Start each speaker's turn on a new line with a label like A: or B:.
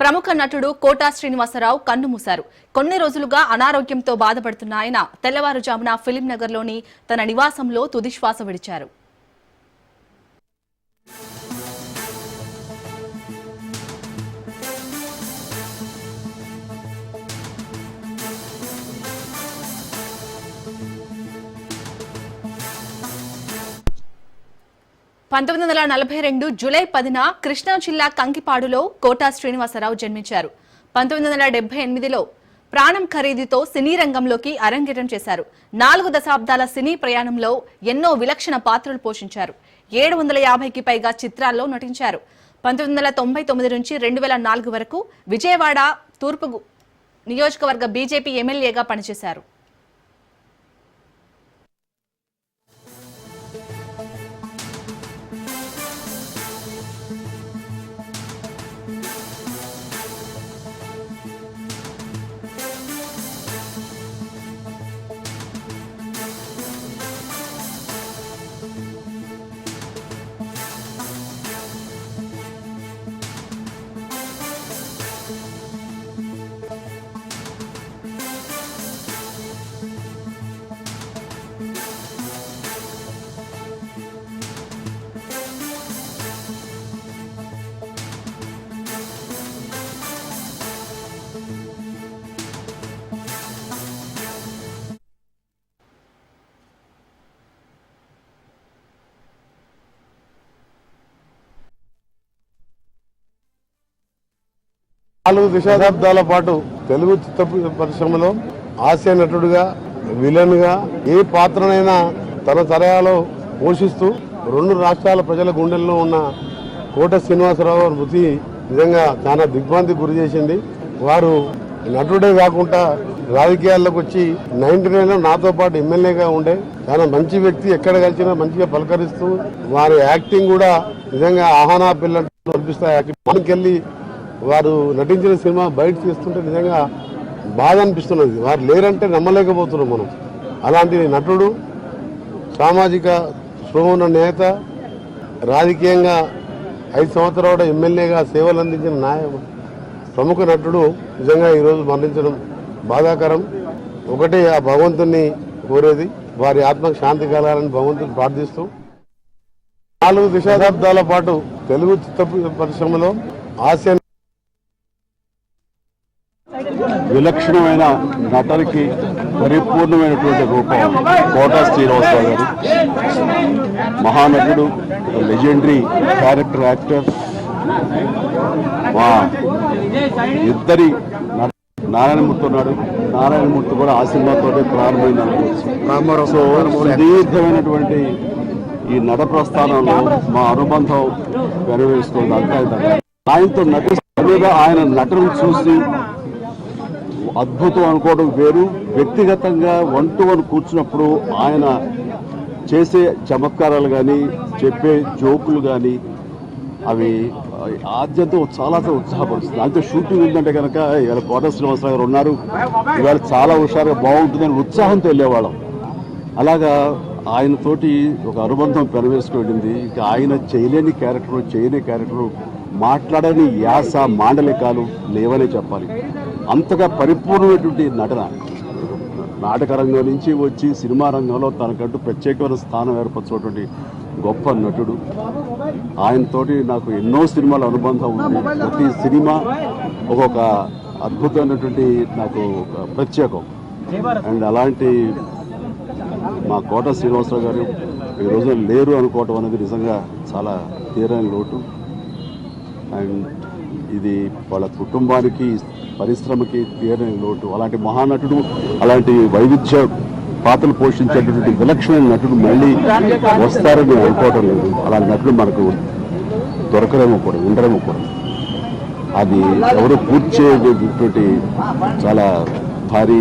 A: ప్రముఖ నటుడు కోటా శ్రీనివాసరావు కన్నుమూశారు. కొన్ని రోజులుగా అనారోగ్యంతో బాధపడుతున్న ఆయన తెల్లవారుజామున ఫిలిం నగర్లోని తన నివాసంలో తుదిశ్వాస విడిచారు. జూలై 10న కృష్ణా జిల్లా కంకిపాడులో కోటా శ్రీనివాసరావు జన్మించారు. 1978లో ప్రాణం ఖరీదుతో సినీ రంగంలోకి అరంగేట్రం చేశారు. 4 దశాబ్దాల సినీ ప్రయాణంలో ఎన్నో విలక్షణ పాత్రలు పోషించారు. 750కి పైగా చిత్రాల్లో నటించారు. 1999 నుంచి 2004 వరకు విజయవాడ తూర్పు నియోజకవర్గ బీజేపీ ఎమ్మెల్యేగా పనిచేశారు.
B: నాలుగు దశాబ్దాల పాటు తెలుగు చిత్ర పరిశ్రమలో హాస్య నటుడుగా, విలన్ గా ఏ పాత్రనైనా తన తరహాలో పోషిస్తూ 2 రాష్ట్రాల ప్రజల గుండెల్లో ఉన్న కోట శ్రీనివాసరావు మృతి నిజంగా చాలా దిగ్భ్రాంతికి గురి చేసింది. వారు నటుడే కాకుండా రాజకీయాల్లోకి వచ్చి 99లో నాతో పాటు ఎమ్మెల్యేగా ఉండే చాలా మంచి వ్యక్తి. ఎక్కడ కలిసినా మంచిగా పలకరిస్తూ వారి యాక్టింగ్ కూడా నిజంగా ఆహానా పిల్లలు అనిపిస్తాయి. మనకెళ్ళి వారు నటించిన సినిమా బయట తీస్తుంటే నిజంగా బాధ అనిపిస్తున్నది. వారు లేరంటే నమ్మలేకపోతున్నాం మనం. అలాంటి నటుడు, సామాజిక స్పృహ నేత, రాజకీయంగా 5 సంవత్సరాల ఎమ్మెల్యేగా సేవలు అందించిన ప్రముఖ నటుడు నిజంగా ఈరోజు మరణించడం బాధాకరం. ఒకటే ఆ భగవంతుని కోరేది వారి ఆత్మకు శాంతి కలగాలని భగవంతుని ప్రార్థిస్తూ 4 దశాబ్దాల పాటు తెలుగు చిత్ర పరిశ్రమలో హాస్య
C: విలక్షణమైన నటనకి పరిపూర్ణమైనటువంటి రూపం కోటా శ్రీనివాసరావు గారు. మహానటుడు, లెజెండరీ క్యారెక్టర్ యాక్టర్. మా ఇద్దరి నారాయణమూర్తి ఉన్నాడు. నారాయణమూర్తి కూడా ఆ సినిమాతో ప్రారంభమైంది. సో సుదీర్ఘమైనటువంటి ఈ నట ప్రస్థానంలో మా అనుబంధం పెనవేస్తుంది. ఆయనతో నటిస్తున్న ఆయన నటనను చూసి అద్భుతం అనుకోవడం వేరు. వ్యక్తిగతంగా 1-to-1 కూర్చున్నప్పుడు ఆయన చేసే చమత్కారాలు కానీ, చెప్పే జోకులు కానీ అవి ఆద్యంతో చాలా ఉత్సాహపరుస్తుంది. అయితే షూటింగ్ ఉందంటే కనుక ఇవాళ కోట శ్రీనివాసరావు గారు ఉన్నారు, ఇవాళ చాలా హుషారుగా బాగుంటుందని ఉత్సాహంతో వెళ్ళేవాళ్ళం. అలాగా ఆయనతోటి ఒక అనుబంధం పెనవేసుకువెళ్ళింది. ఇంకా ఆయన చేయలేని క్యారెక్టరు, చేయని క్యారెక్టరు, మాట్లాడని యాస, మాండలికాలు లేవనే చెప్పాలి. అంతగా పరిపూర్ణమైనటువంటి నటన. నాటక రంగం నుంచి వచ్చి సినిమా రంగంలో తనకంటూ ప్రత్యేకమైన స్థానం ఏర్పరచుకున్నటువంటి గొప్ప నటుడు. ఆయనతోటి నాకు ఎన్నో సినిమాల అనుబంధం ఉంది. ప్రతి సినిమా ఒక్కొక్క అద్భుతమైనటువంటి నాకు ప్రత్యేకం. అండ్ అలాంటి మా కోట శ్రీనివాసరావు గారు ఈ రోజున లేరు అనుకోవటం అనేది నిజంగా చాలా తీరని లోటు. అండ్ ఇది వాళ్ళ కుటుంబానికి, పరిశ్రమకి తీరని లోటు. అలాంటి మహానటుడు, అలాంటి వైవిధ్య పాత్రలు పోషించేటటువంటి విలక్షణమైన నటుడు మళ్ళీ వస్తారని అనుకోవటం లేదు. అలాంటి నటుడు మనకు దొరకరేమో కూడా, ఉండరేమో కూడా. అది ఎవరు పూర్తి చేయటువంటి చాలా భారీ